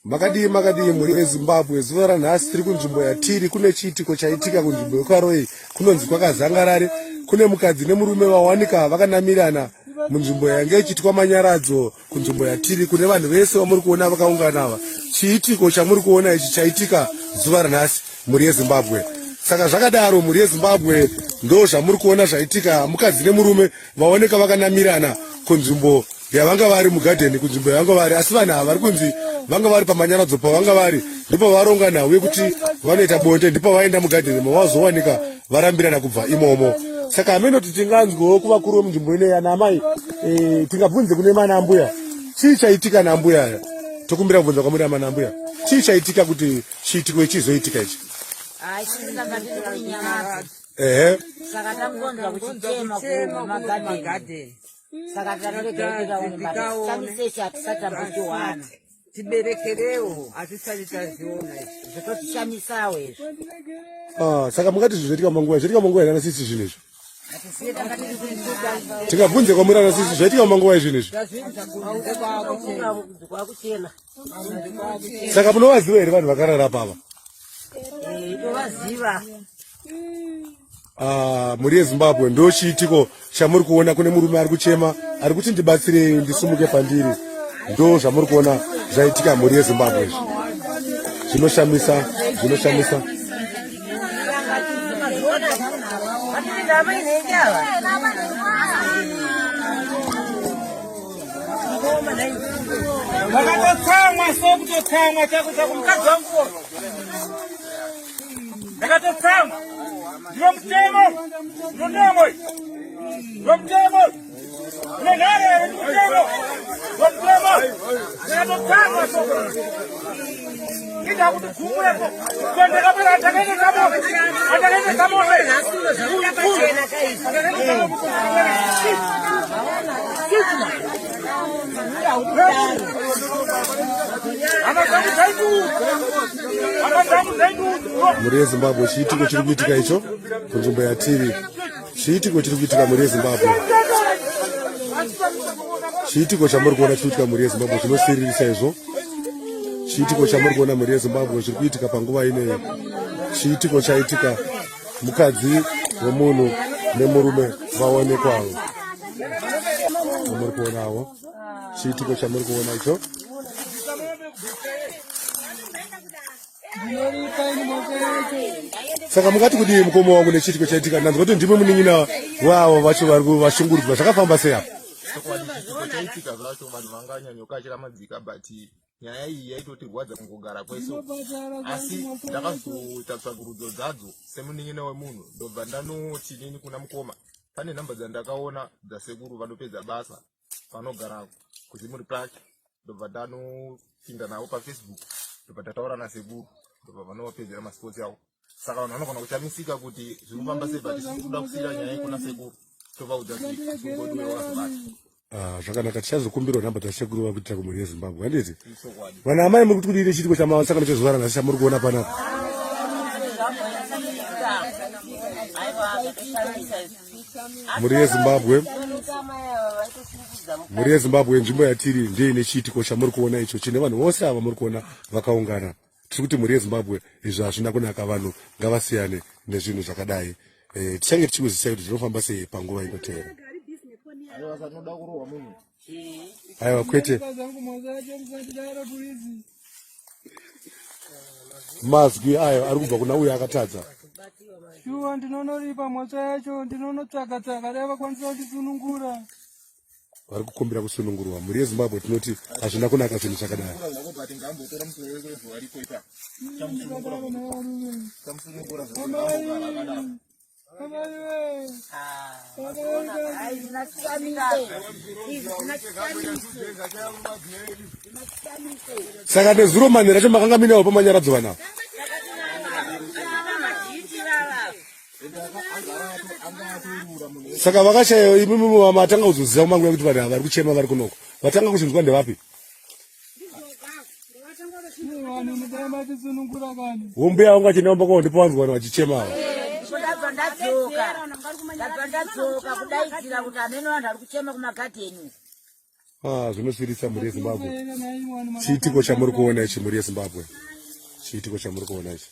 Makadi muri weZimbabwe zuva ranhasi tiri kunzvimbo yatiri kune chiitiko chaitika kunzvimbo yeKaroi kunonzi kwakazangarare kune mukadzi nemurume vawanika vakanamirana munzvimbo yange ichiitwa manyaradzo kunzvimbo yatiri kune vanhu vese vamuri kuona vakaungana ava chiitiko chamuri kuona ichi chaitika zuva ranhasi muri yeZimbabwe saka zvakadaro muri yeZimbabwe ndo zvamuri kuona zvaitika mukadzi nemurume vaoneka vakanamirana kunzvimbo yavanga vari mugadheni kunzvimbo yavanga vari asi vanhu ava vari kunzi vanga vari pamanyaradzo pavanga vari ndipo varonga nhau yekuti vanoita bonde ndipo vaenda mugadheni mavazowanika varambirana kubva imomo saka haminoti tinganzwewo kuvakuru vemunzvimbo ino yana amai tingabvunze kune mana ambuya chii chaitika naambuya aya tokumbira kubvunza kwamuri amana ambuya chii chaitika kuti chiitiko ichizoitika ichi saka tamukonza kuchitema kumagadheni saka tanoregerera taniseshe hatisatambuchiwana tiberekerewo hatisati taziona zvototichamisawo izvo saka mungati zvoitika manguva yana sisi zvinhu izvi tingabvunze kwamuri ana sisi zvaitika manguva izvinhu izvi saka munovaziva here vanhu vakarara pava tovaziva muri yeZimbabwe ndo chiitiko chamuri kuona kune murume ari kuchema ari kuti ndibatsirei ndisumuke pandiri ndo zvamuri kuona zvaitika muri yeZimbabwe izvi zvinoshamisa vakatotsamwa sokutotsamwa chako mukadzi wangu ndakatotsamwa ndiwo mutemo ndonemo ndomutemo nenhare ndimutemo ndomutemo ndakatotsamwa soko ida kuti gumurepo ndakapera atakaende kamoe muri yeZimbabwe chiitiko chiri kuitika icho kunzvimbo yatiri chiitiko chiri kuitika muri yeZimbabwe chiitiko chamuri kuona chiri kuitika muri yeZimbabwe chinosiririsa izvo chiitiko chamuri kuona muri yeZimbabwe chiri kuitika panguva ineyi chiitiko chaitika mukadzi wemunhu nemurume vaonekwawo amuri kuonawo chiitiko chamuri kuona icho saka mungati kudii mukoma wangu nechiitiko chaitika ndanzwa kuti ndimi munin'ina wavo vacho vari vashungurudzwa zvakafamba sei apa chiitiko chaitika zvacho vanhu vanganyanyokachira madzika but nyaya iyi yaitotirwadza kungogara kweso asi ndakazoita tsvagurudzo dzadzo semunin'ina wemunhu ndobva ndanoti nini kuna mukoma pane nhamba dzandakaona dzasekuru vanopedza basa vanogara kuzimuri plake ndobva ndanopinda navo pafacebook ndobva ndataura nasekuru ndobva vanovapedzera masipotsi avo saka vanhu vanogona kuchamisika kuti zviri kufamba sei but tisikuda kusiyira nyaya iyi kuna sekuru tovaudza kuti sungodiwe wazobata zvakanaka tichazokumbirawo nhamba dzasekuru vari kuitira kumhuri yeZimbabwe handiti vana amai muri kuti kudii chiitiko chamasangano chezuva ranhasi chamuri kuona panapa muri yeZimbabwe nzvimbo yatiri ndeine chiitiko chamuri kuona icho chine vanhu vose ava muri kuona vakaungana tiri kuti muri yeZimbabwe izvi hazvina kunaka vanhu ngavasiyane nezvinhu zvakadai tichange tichikuzisai kuti zvinofamba sei panguva inoteera aiwa kwete mazwi ayo ari kubva kuna uyo akatadza shuwa ndinonoripa mhosva yacho ndinonotsvaka dai vakwanisa kutisunungura vari kukumbira kusunungurwa muri yeZimbabwe tinoti hazvina kunaka zvinhu zvakadai saka nezuro mani racho makanga minawo pamanyaradzo vanavo saka vakashaya imimi matanga kuzoziva kumanguva kuti vanhu ava vari kuchema vari kunoko vatanga kuchinzwa ndevapi hombe yavo ngachinamba kwao ndipo vanhu vachichema ava ndadzoka kudaidzira kuti ameno vanhu vari kuchema kumagadheni Zvinosvirisa mhuri yeZimbabwe. Chiitiko chamuri kuona ichi mhuri yeZimbabwe. Chiitiko chamuri kuona ichi.